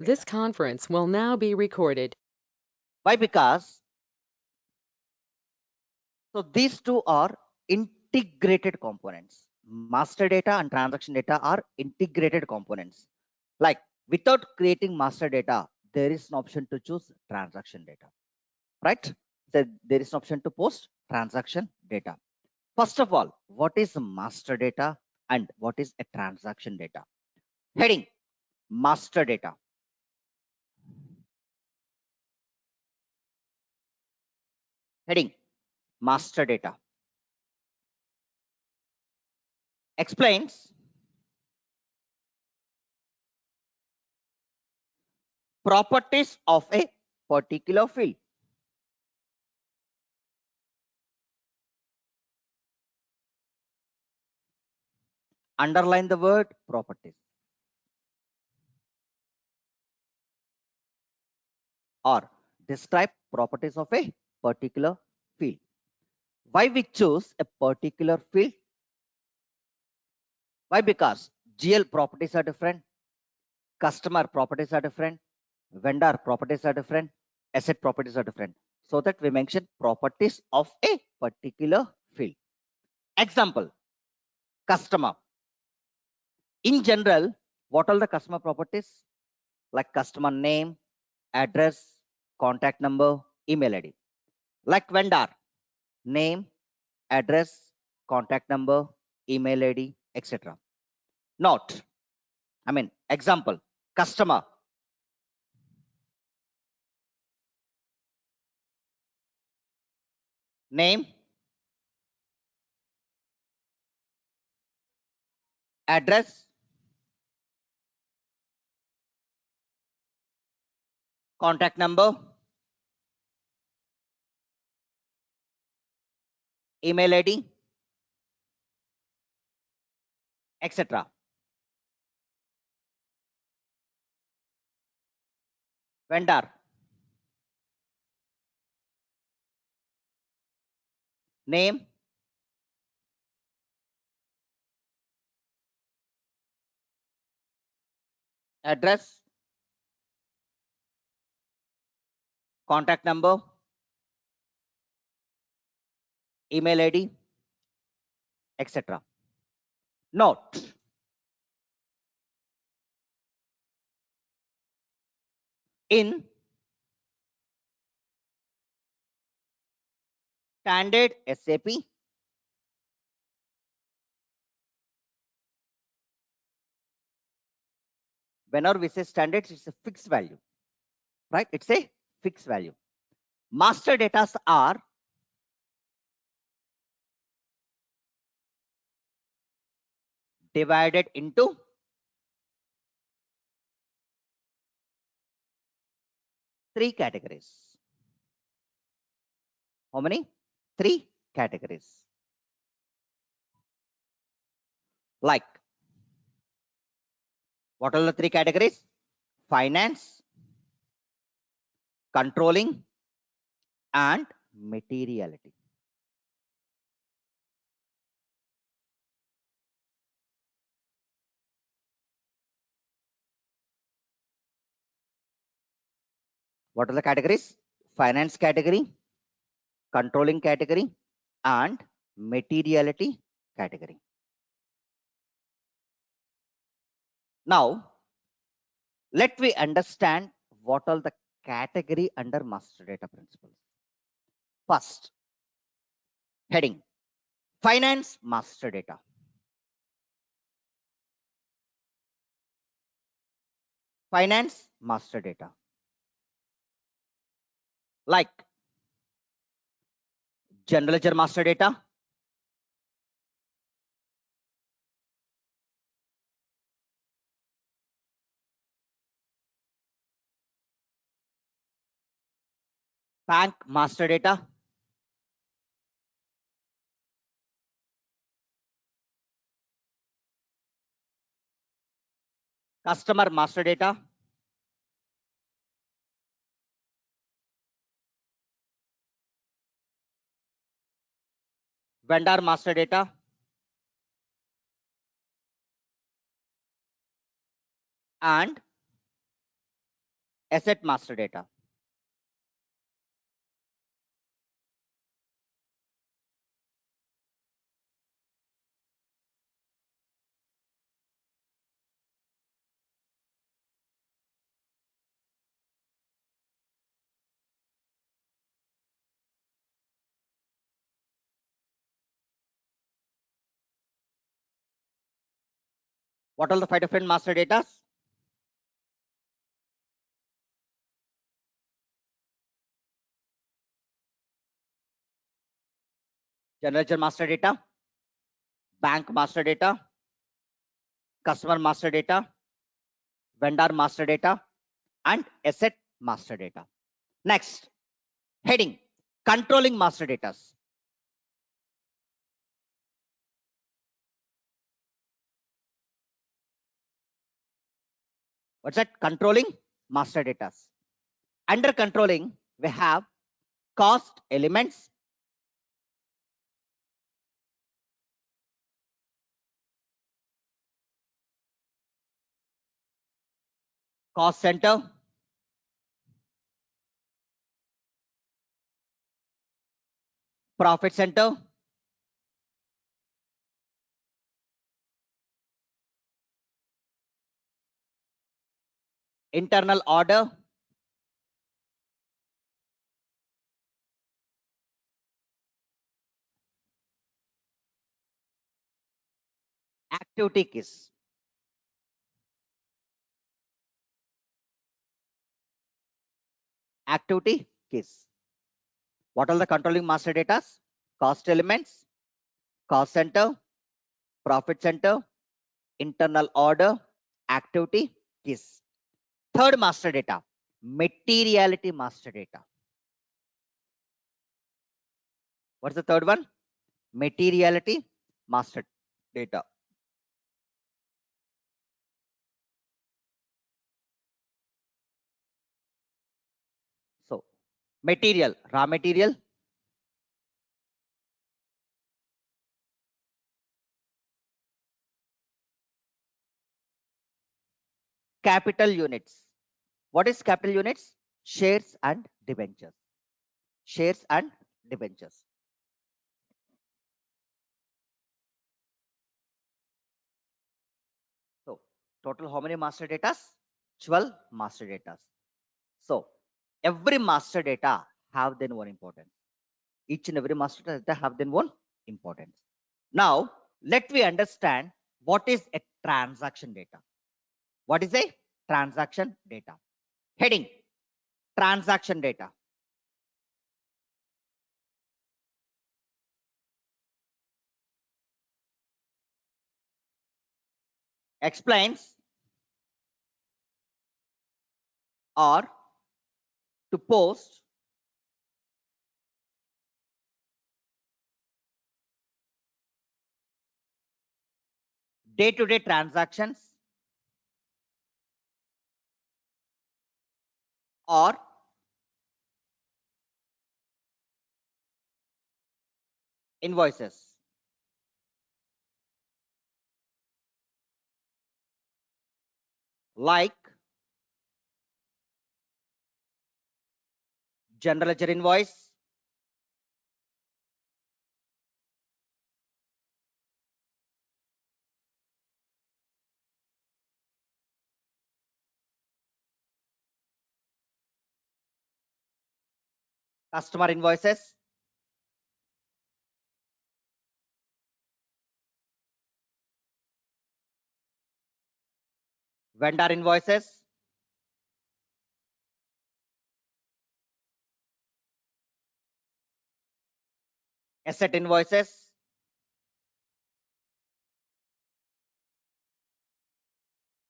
This conference will now be recorded. Why? Because so these two are integrated components. Master data and transaction data are integrated components. Like without creating master data, there is an option to choose transaction data, right? So there is an option to post transaction data. First of all, what is master data and what is a transaction data? Heading master data. Heading master data explains properties of a particular field. Underline the word properties or describe properties of a particular field. Why we choose a particular field? Why? Because GL properties are different, customer properties are different, vendor properties are different, asset properties are different. So that we mention properties of a particular field. Example, customer. In general, what are the customer properties? Like customer name, address, contact number, email ID. Like vendor, name, address, contact number, email ID, etc. Not, example, customer, name, address, contact number, email ID, etc. Vendor, name, address, contact number, email ID, etc. Note, in standard SAP, whenever we say standards, it's a fixed value, right? It's a fixed value. Master data are divided into three categories. How many? Three categories. Like, what are the three categories? Finance, controlling, and materiality. What are the categories? Finance category, controlling category, and materiality category. Now, let me understand what are the category under master data principles. First, heading, finance master data. Finance master data. Like general ledger master data, bank master data, customer master data, vendor master data, and asset master data. What are the 5 different master data? General ledger master data, bank master data, customer master data, vendor master data, and asset master data. Next, heading, controlling master data. What's that? Controlling master data. Under controlling, we have cost elements, cost center, profit center, internal order, activity keys. Activity keys. What are the controlling master data? Cost elements, cost center, profit center, internal order, activity keys. Third master data, materiality master data. What's the third one? Materiality master data. So, material, raw material, capital units. What is capital units? Shares and debentures. Shares and debentures. So, total how many master data? 12 master data. So, every master data have then one importance. Each and every master data have then one importance. Now, let me understand what is a transaction data. What is a transaction data? Heading, transaction data. Explains or to post day-to-day transactions or invoices. Like general ledger invoice, customer invoices, vendor invoices, asset invoices,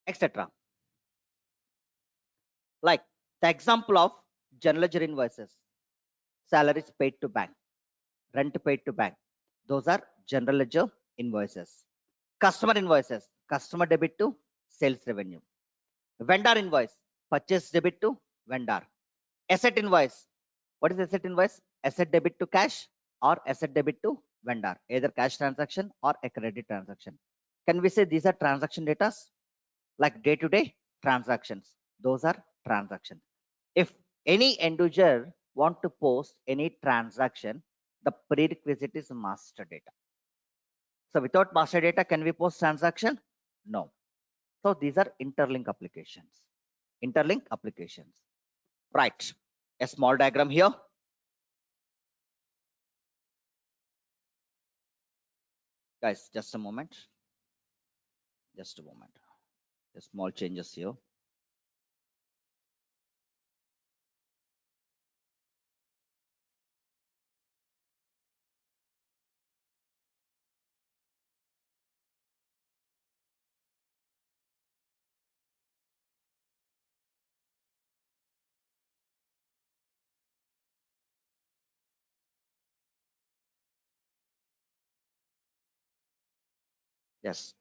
etc. Like the example of general ledger invoices, salaries paid to bank, rent paid to bank. Those are general ledger invoices. Customer invoices, customer debit to sales revenue. Vendor invoice, purchase debit to vendor. Asset invoice, what is asset invoice? Asset debit to cash or asset debit to vendor, either cash transaction or a credit transaction. Can we say these are transaction data? Like day to day transactions, those are transactions. If any end user want to post any transaction, the prerequisite is master data. So without master data, can we post transaction? No. So these are interlink applications. Interlink applications. Right. A small diagram here. Guys, just a moment. Just a moment. A small changes here. Yes.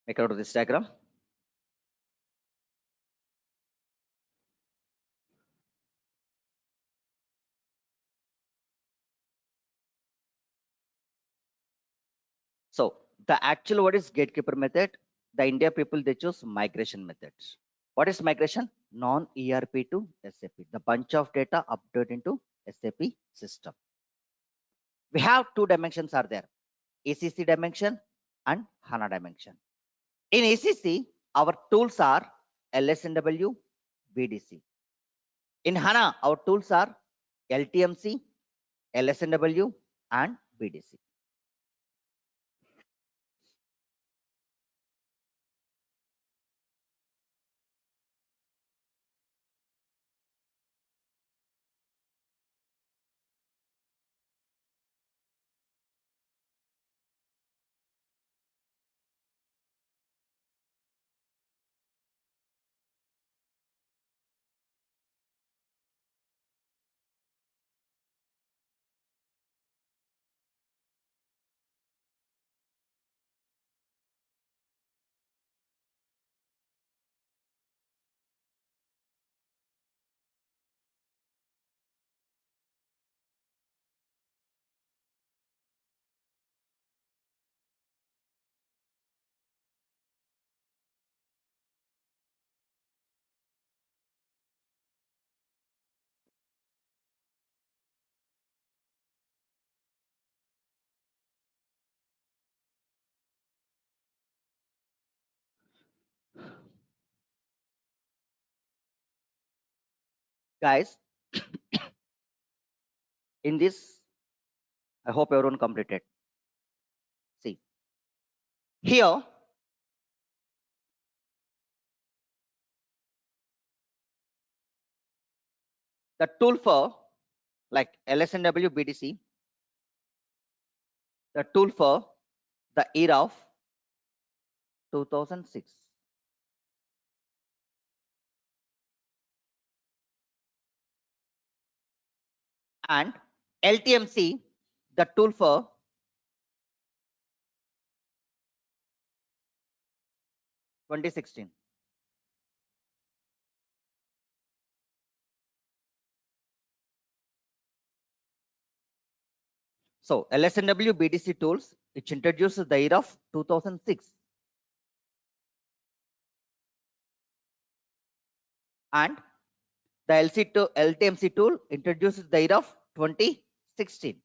Make out of this diagram. So the actual word is gatekeeper method. The India people they choose migration methods. What is migration? Non-ERP to SAP. The bunch of data uploaded into SAP system. We have two dimensions are there. ECC dimension and HANA dimension. In ECC, our tools are LSNW, BDC. In HANA, our tools are LTMC, LSNW, and BDC. Guys, in this, I hope everyone completed. See, here, the tool for like LSNW, BDC, the tool for the year of 2006. And LTMC, the tool for 2016. So LSNW BDC tools, which introduces the year of 2006. And the LTMC tool introduces the year of 2016.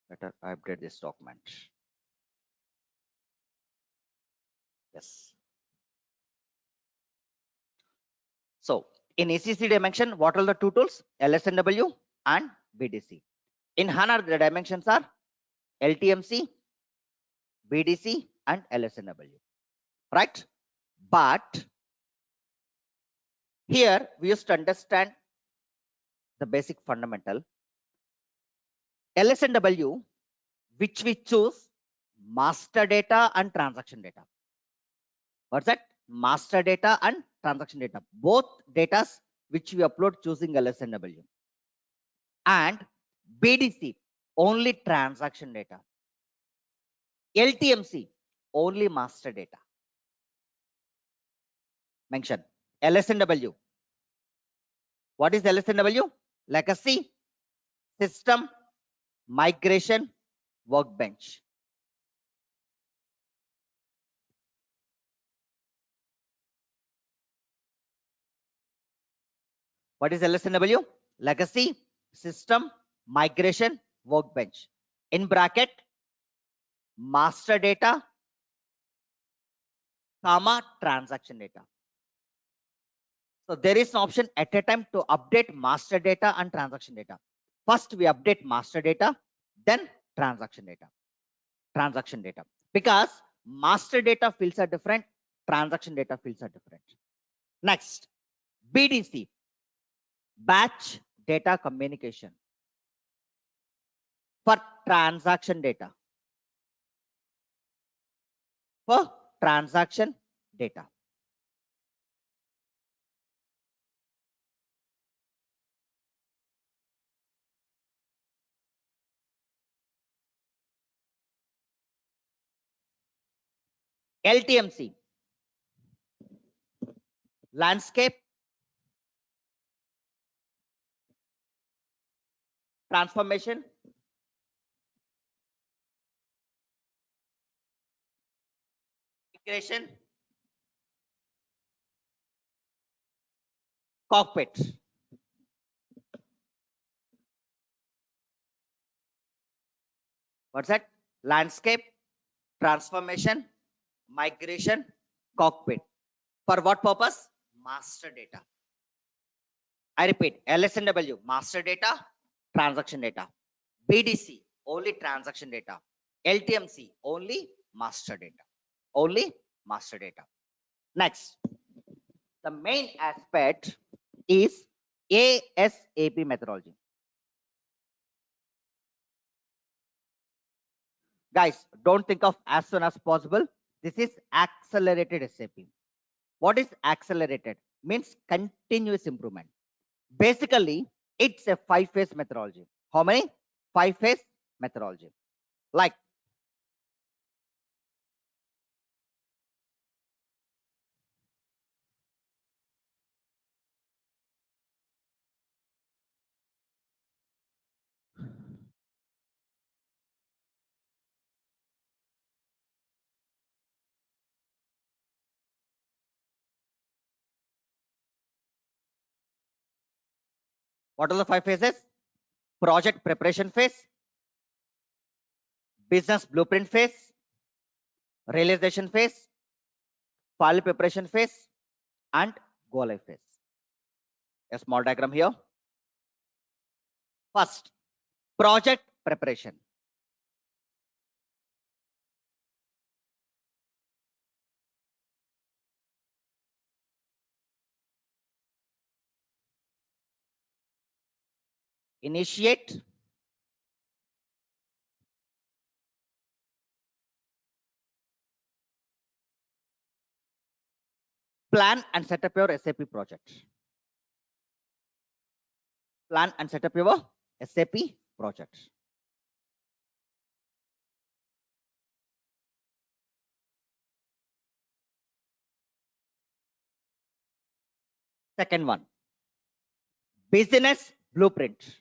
Better I update this document. Yes. So in ECC dimension, what are the two tools? LSNW and BDC. In HANA, the dimensions are LTMC, BDC, and LSNW. Right? But here we used to understand the basic fundamental. LSNW, which we choose master data and transaction data. What's that? Master data and transaction data. Both data which we upload choosing LSNW. and BDC only transaction data. LTMC only master data. Mention LSNW. What is LSNW? Legacy, system, migration, workbench. What is LSNW? Legacy, system, migration, workbench. In bracket, master data, comma, transaction data. So there is an option at a time to update master data and transaction data. First, we update master data, then transaction data. Transaction data. Because master data fields are different, transaction data fields are different. Next, BDC, batch data communication. For transaction data. For transaction data. LTMC, landscape, transformation, migration, cockpit. What's that? Landscape, transformation, migration, cockpit. For what purpose? Master data. I repeat, LSNW, master data, transaction data. BDC, only transaction data. LTMC, only master data. Only master data. Next, the main aspect is ASAP methodology. Guys, don't think of as soon as possible. This is accelerated SAP. What is accelerated? Means continuous improvement. Basically, it's a 5-phase methodology. How many? 5-phase methodology. Like, what are the 5 phases? Project preparation phase, business blueprint phase, realization phase, file preparation phase, and go live phase. A small diagram here. First, project preparation. Initiate, plan and set up your SAP project. Plan and set up your SAP project. Second one, business blueprint.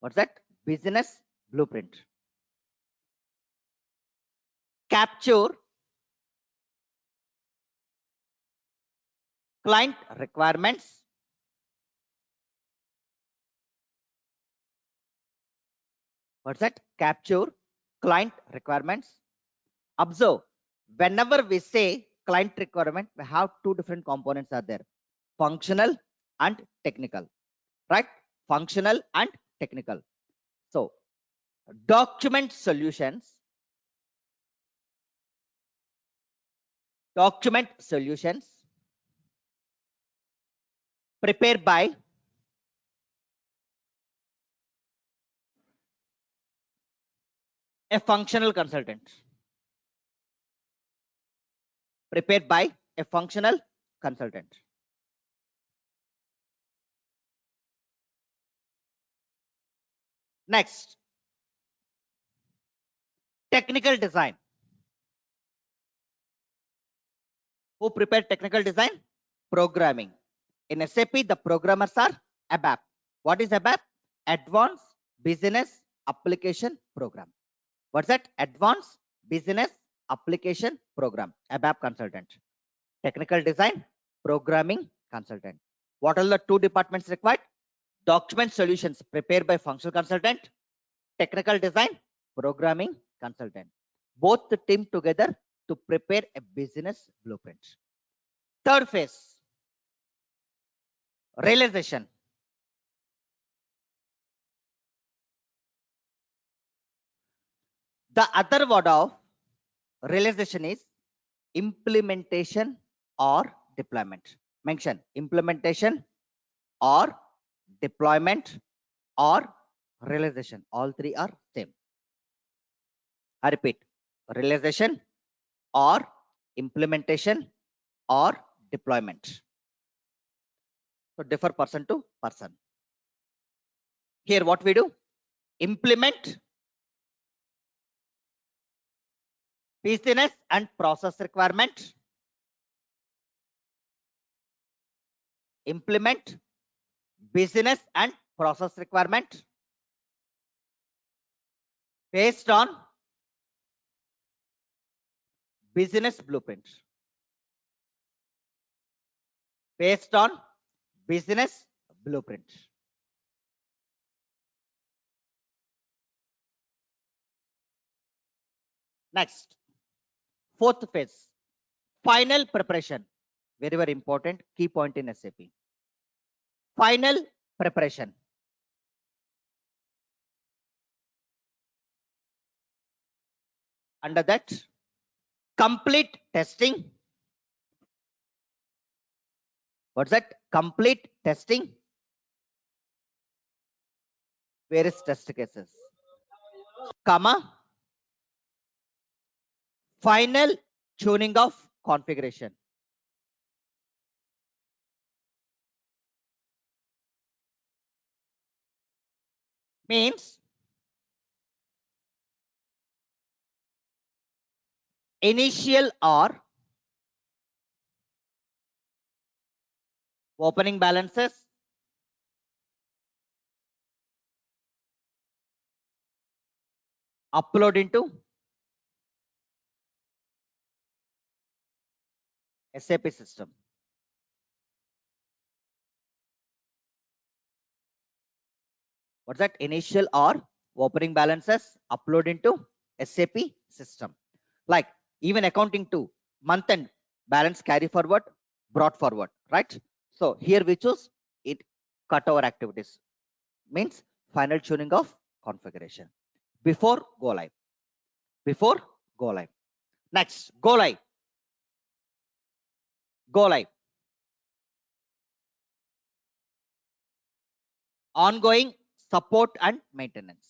What's that? Business blueprint. Capture client requirements. What's that? Capture client requirements. Observe, whenever we say client requirement, we have two different components are there, functional and technical, right? Functional and technical. So document solutions, prepared by a functional consultant. Prepared by a functional consultant. Next, technical design. Who prepared technical design? Programming. In SAP, the programmers are ABAP. What is ABAP? Advanced Business Application Program. What's that? Advanced Business Application Program. ABAP consultant. Technical design, programming consultant. What are the two departments required? Document solutions prepared by functional consultant, technical design, programming consultant. Both the team together to prepare a business blueprint. Third phase, realization. The other word of realization is implementation or deployment. Mention implementation or deployment or realization. All three are same. I repeat, realization or implementation or deployment. So differ person to person. Here what we do? Implement business and process requirement. Implement business and process requirement based on business blueprint. Based on business blueprint. Next, fourth phase, final preparation. Very, very important key point in SAP. Final preparation. Under that, complete testing. What's that? Complete testing. Various test cases. Comma. Final tuning of configuration. Means initial or opening balances, upload into SAP system. What's that? Initial or opening balances, upload into SAP system. Like even accounting to month end balance carry forward, brought forward, right? So here we choose it cut over activities. Means final tuning of configuration before go live. Before go live. Next, go live. Go live. Ongoing support and maintenance.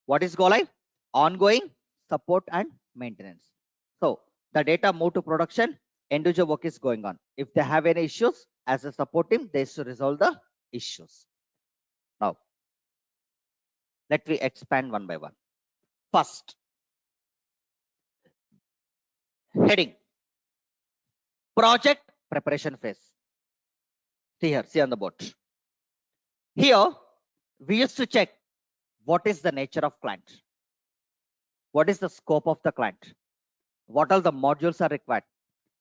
What is go live? Ongoing support and maintenance. So the data move to production, end user work is going on. If they have any issues, as a support team, they should resolve the issues. Now, let me expand one by one. First, heading, project preparation phase. See here, see on the board. Here, we used to check what is the nature of client, what is the scope of the client, what all the modules are required.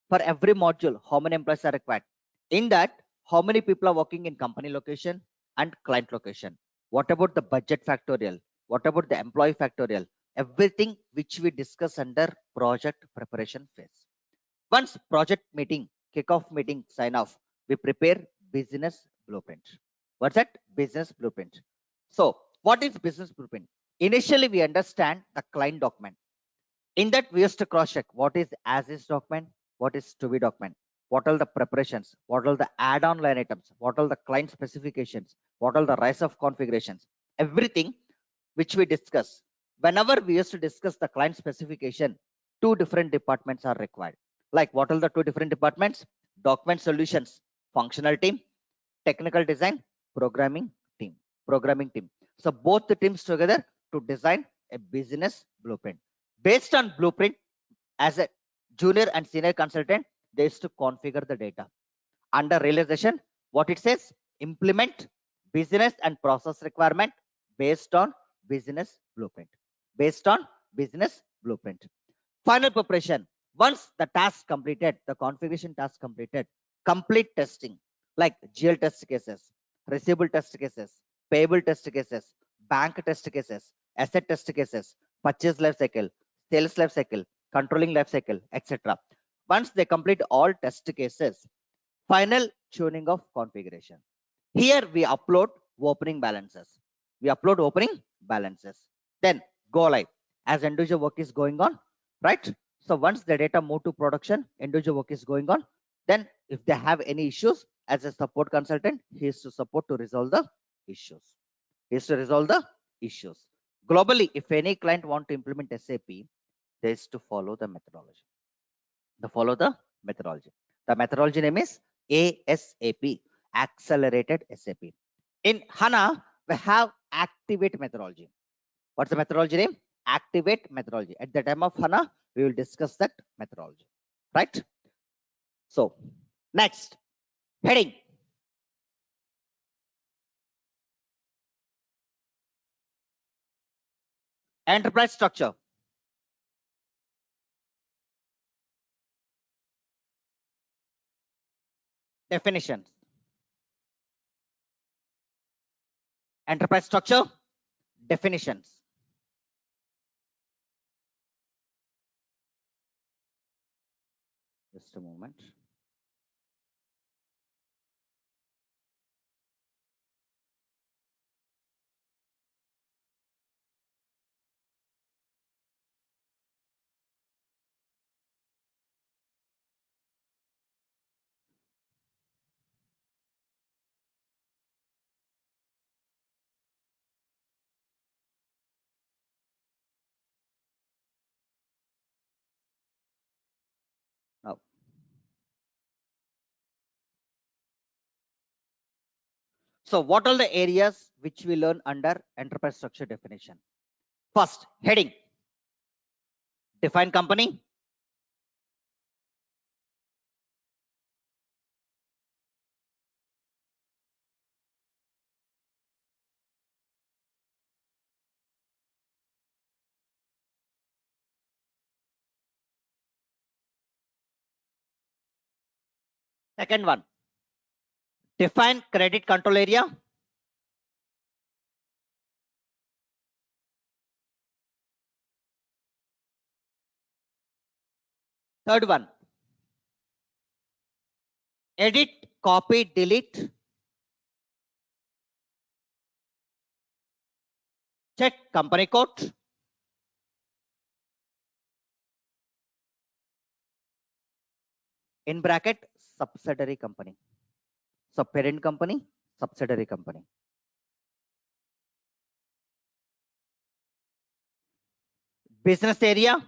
For every module, how many employees are required? In that, how many people are working in company location and client location? What about the budget factorial? What about the employee factorial? Everything which we discuss under project preparation phase. Once project meeting, kickoff meeting, sign off, we prepare business blueprint. What's that? Business blueprint. So what is business blueprint? Initially, we understand the client document. In that, we used to cross check what is as is document, what is to be document, what are the preparations, what are the add-on line items, what are the client specifications, what are the rise of configurations, everything which we discuss. Whenever we used to discuss the client specification, two different departments are required. Like what are the two different departments? Document solutions, functional team, technical design, programming team. Programming team. So both the teams together to design a business blueprint. Based on blueprint, as a junior and senior consultant, they used to configure the data. Under realization, what it says, implement business and process requirement based on business blueprint. Based on business blueprint. Final preparation. Once the task completed, the configuration task completed, complete testing like GL test cases, receivable test cases, payable test cases, bank test cases, asset test cases, purchase life cycle, sales life cycle, controlling life cycle, etc. Once they complete all test cases, final tuning of configuration. Here we upload opening balances. We upload opening balances. Then go live as end user work is going on, right? So once the data move to production, end user work is going on. Then if they have any issues, as a support consultant, he is to support to resolve the issues. He is to resolve the issues. Globally, if any client want to implement SAP, they is to follow the methodology. They follow the methodology. The methodology name is ASAP, Accelerated SAP. In HANA, we have Activate methodology. What's the methodology name? Activate methodology. At the time of HANA, we will discuss that methodology. Right? So, next, heading. Enterprise structure. Definitions. Enterprise structure. Definitions. Just a moment. Now, so what are the areas which we learn under enterprise structure definition? First, heading. Define company. Second one, define credit control area. Third one, edit, copy, delete, check company code. In bracket, subsidiary company. So parent company, subsidiary company. Business area.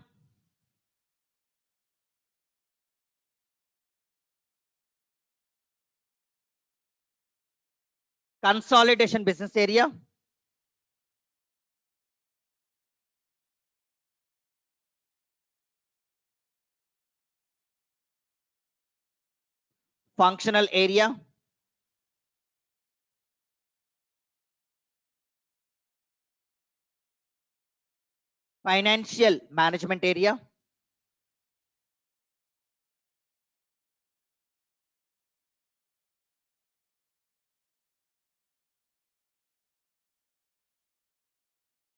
Consolidation business area. Functional area. Financial management area.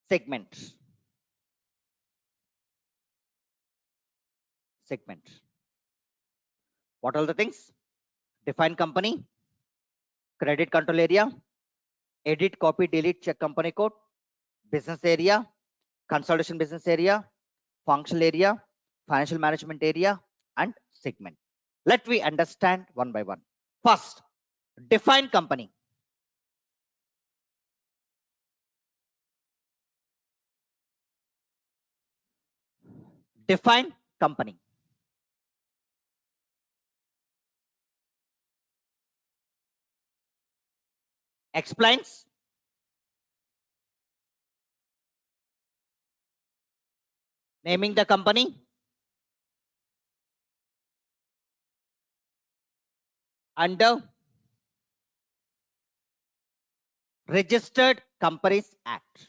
Segment. Segment. What are the things? Define company, credit control area, edit, copy, delete, check company code, business area, consolidation business area, functional area, financial management area, and segment. Let me understand one by one. First, define company. Define company. explains, naming the company, under Registered Companies Act.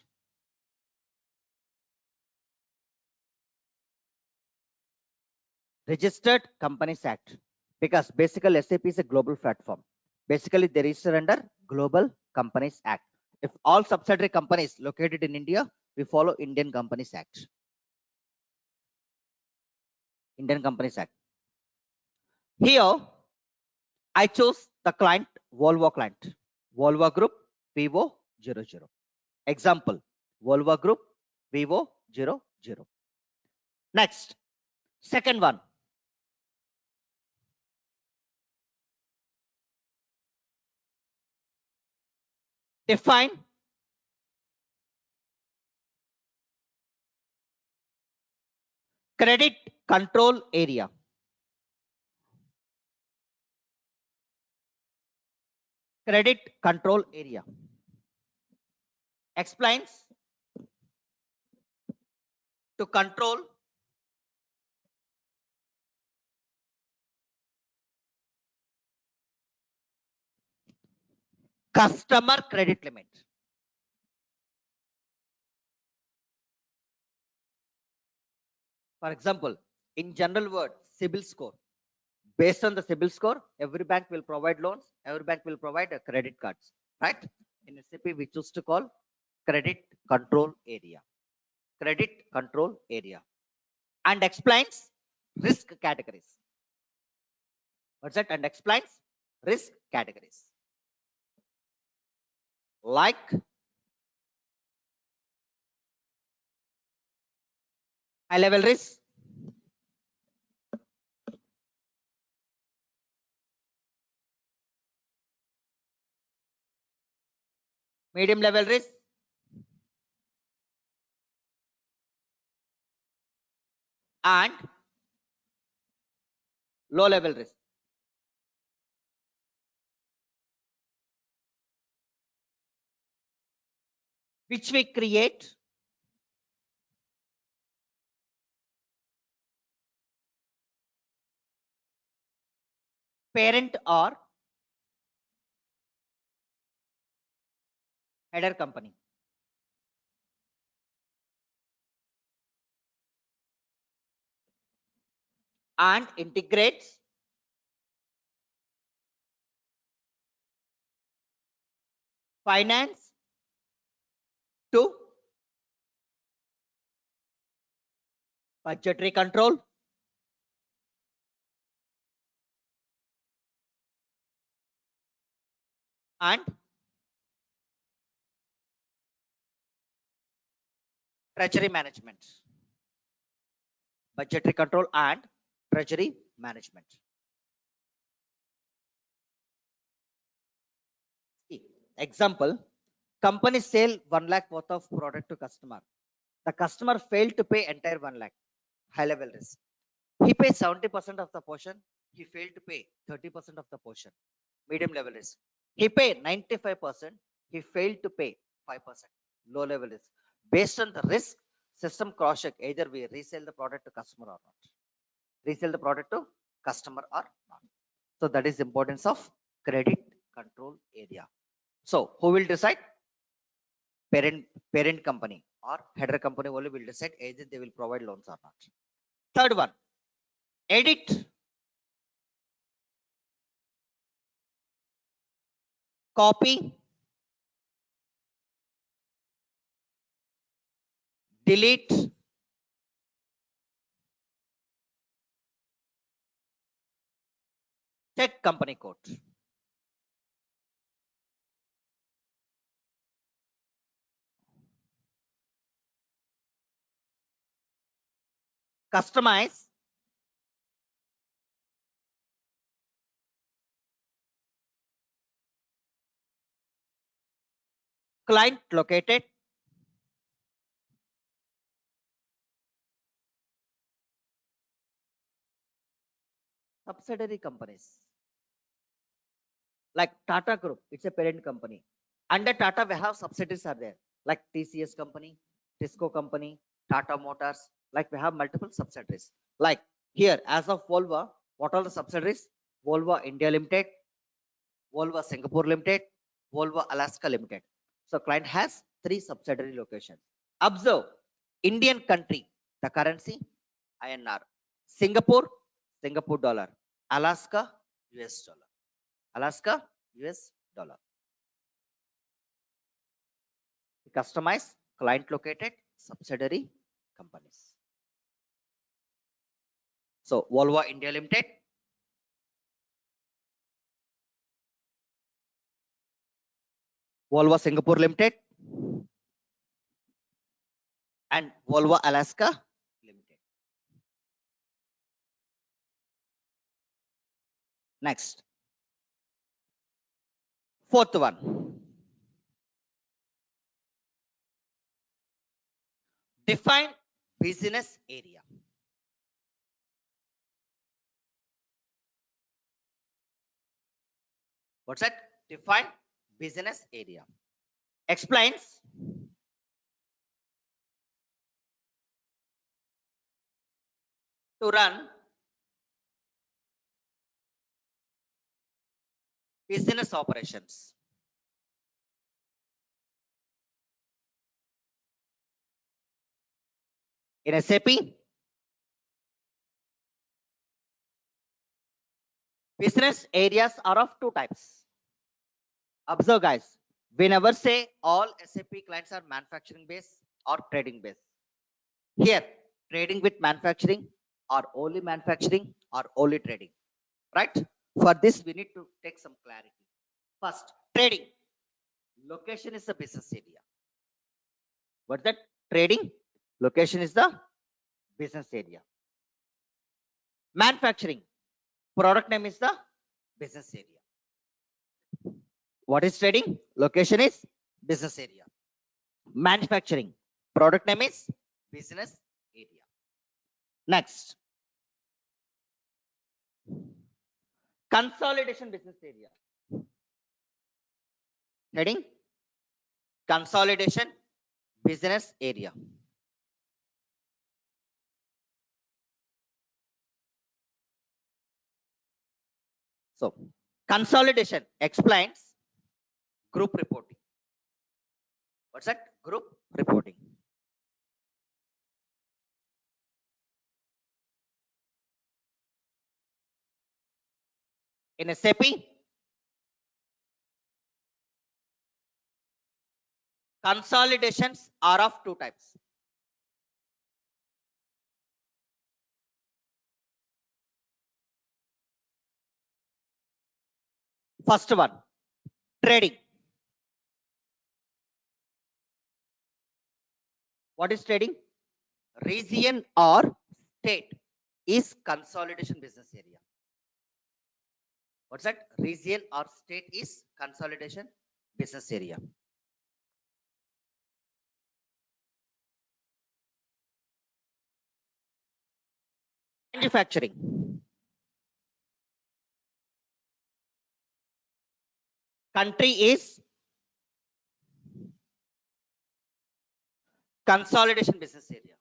Registered Companies Act, because basically SAP is a global platform. Basically, they register under Global Companies Act. If all subsidiary companies located in India, we follow Indian Companies Act. Indian Companies Act. Here, I chose the client Volvo client. Volvo Group Vivo 00. Example, Volvo Group Vivo 00. Next, second one. Define credit control area. Credit control area explains to control customer credit limit. For example, in general word, CIBIL score. Based on the CIBIL score, every bank will provide loans, every bank will provide credit cards, right? In SAP, we choose to call credit control area. Credit control area. And explains risk categories. What's that? And explains risk categories. Like high level risk, medium level risk, and low level risk. Which we create parent or header company. And integrates finance to budgetary control and treasury management. Budgetary control and treasury management. Example, company sell 1 lakh worth of product to customer. The customer failed to pay entire 1 lakh. High level risk. He pays 70% of the portion. He failed to pay 30% of the portion. Medium level risk. He paid 95%. He failed to pay 5%. Low level risk. Based on the risk, system cross check either we resell the product to customer or not. Resell the product to customer or not. So that is importance of credit control area. So who will decide? Parent company or header company only will decide either they will provide loans or not. Third one, edit, copy, delete, check company code. Customize client located subsidiary companies like Tata Group. It's a parent company. Under Tata, we have subsidiaries are there, like TCS company, Tisco company, Tata Motors. Like we have multiple subsidiaries. Like here, as of Volvo, what are the subsidiaries? Volvo India Limited, Volvo Singapore Limited, Volvo Alaska Limited. So client has three subsidiary locations. Observe Indian country, the currency INR. Singapore, Singapore dollar. Alaska, US dollar. Alaska, US dollar. Customize client located subsidiary companies. So Volvo India Limited, Volvo Singapore Limited, and Volvo Alaska Limited. Next, fourth one. Define business area. What's that? Define business area. Explains to run business operations. In SAP, business areas are of two types. Observe, guys, we never say all SAP clients are manufacturing based or trading based. Here, trading with manufacturing or only manufacturing or only trading, right? For this, we need to take some clarity. First, trading. Location is the business area. What's that? Trading. Location is the business area. Manufacturing. Product name is the business area. What is trading? Location is business area. Manufacturing. Product name is business area. Next. Consolidation business area. Heading consolidation business area. So consolidation explains group reporting. What's that? Group reporting. In SAP, consolidations are of two types. First one, trading. What is trading? Region or state is consolidation business area. What's that? Region or state is consolidation business area. Manufacturing. Country is consolidation business area.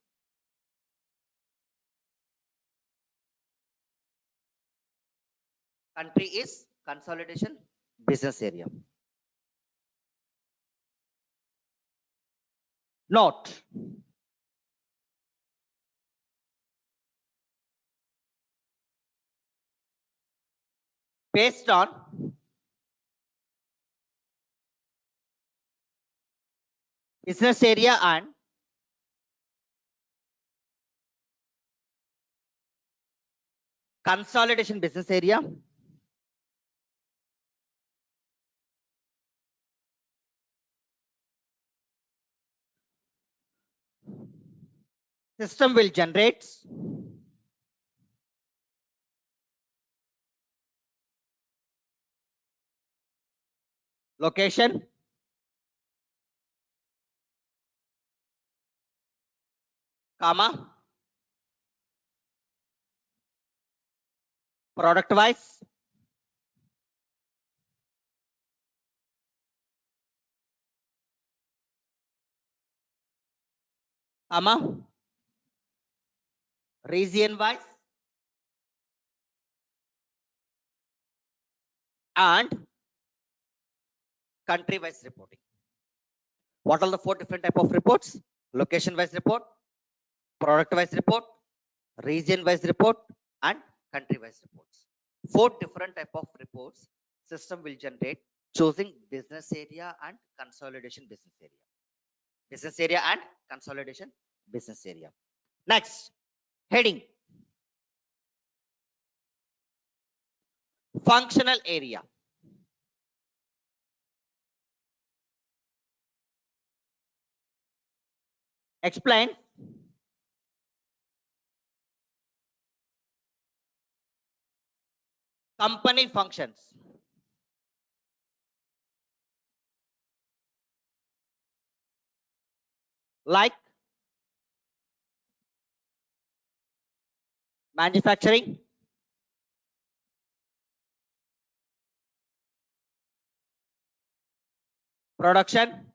Country is consolidation business area. Note. Based on business area and consolidation business area, system will generate location, comma, product wise, region wise and country wise reporting. What are the 4 different type of reports? Location wise report, product wise report, region wise report, and country wise reports. 4 different type of reports system will generate choosing business area and consolidation business area. Business area and consolidation business area. Next, heading. Functional area. Explain company functions. Like manufacturing, production,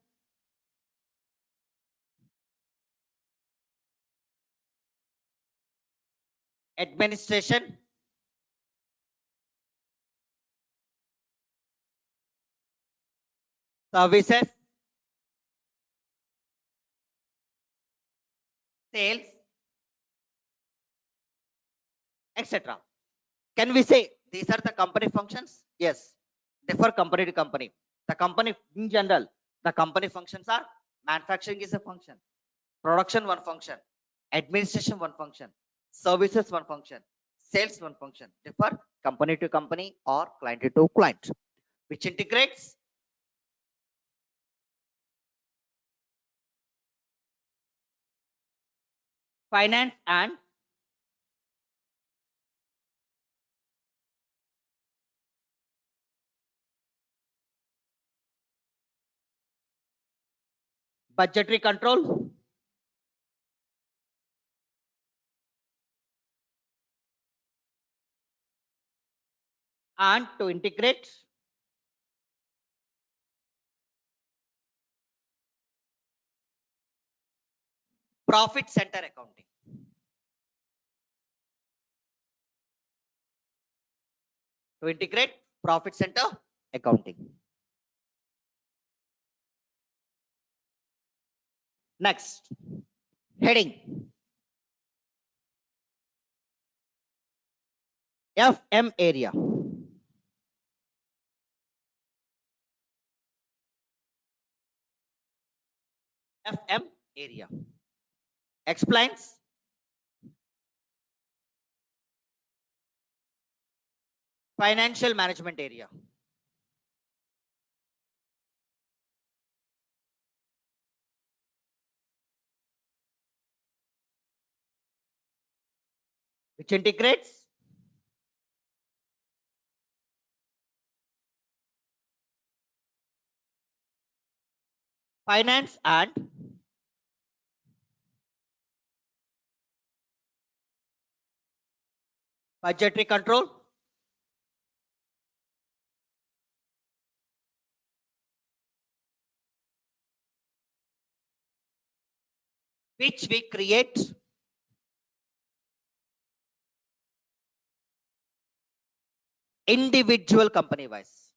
administration, services, sales, etc. Can we say these are the company functions? Yes, differ company to company. The company in general, the company functions are manufacturing is a function, production one function, administration one function, services one function, sales one function. Differ company to company or client to client, which integrates finance and budgetary control, and to integrate profit center accounting. To integrate profit center accounting. Next, heading FM area. FM area explains financial management area. Which integrates finance and budgetary control, which we create individual company wise.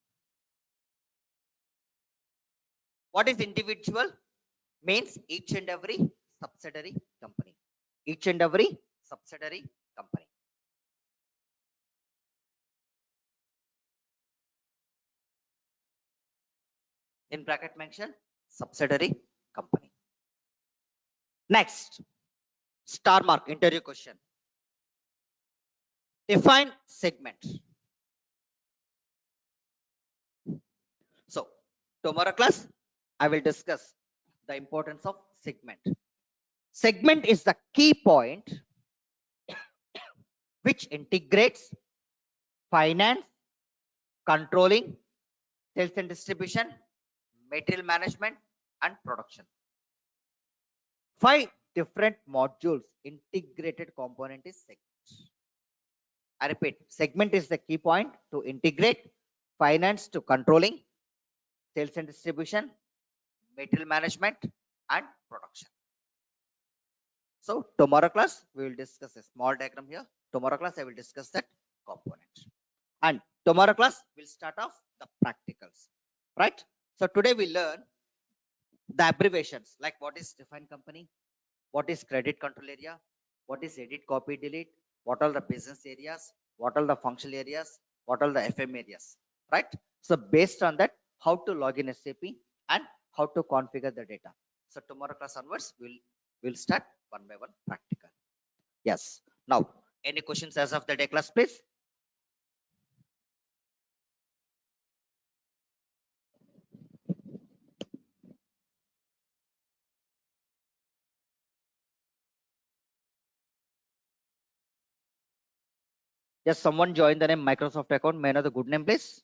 What is individual? Means each and every subsidiary company. Each and every subsidiary company. In bracket mention subsidiary company. Next, star mark interview question. Define segment. So tomorrow class, I will discuss the importance of segment. Segment is the key point which integrates finance, controlling, sales and distribution, material management, and production. 5 different modules integrated component is segment. I repeat, segment is the key point to integrate finance to controlling, sales and distribution, material management, and production. So tomorrow class, we will discuss a small diagram here. Tomorrow class, I will discuss that component. And tomorrow class, we'll start off the practicals, right? So today we learn the abbreviations, like what is defined company, what is credit control area, what is edit, copy, delete, what are the business areas, what are the functional areas, what are the FM areas, right? So based on that, how to log in SAP and how to configure the data. So tomorrow class onwards, we'll start one by one practical. Yes. Now, any questions as of the day class, please? Yes, someone join the name Microsoft account. May I know the good name, please?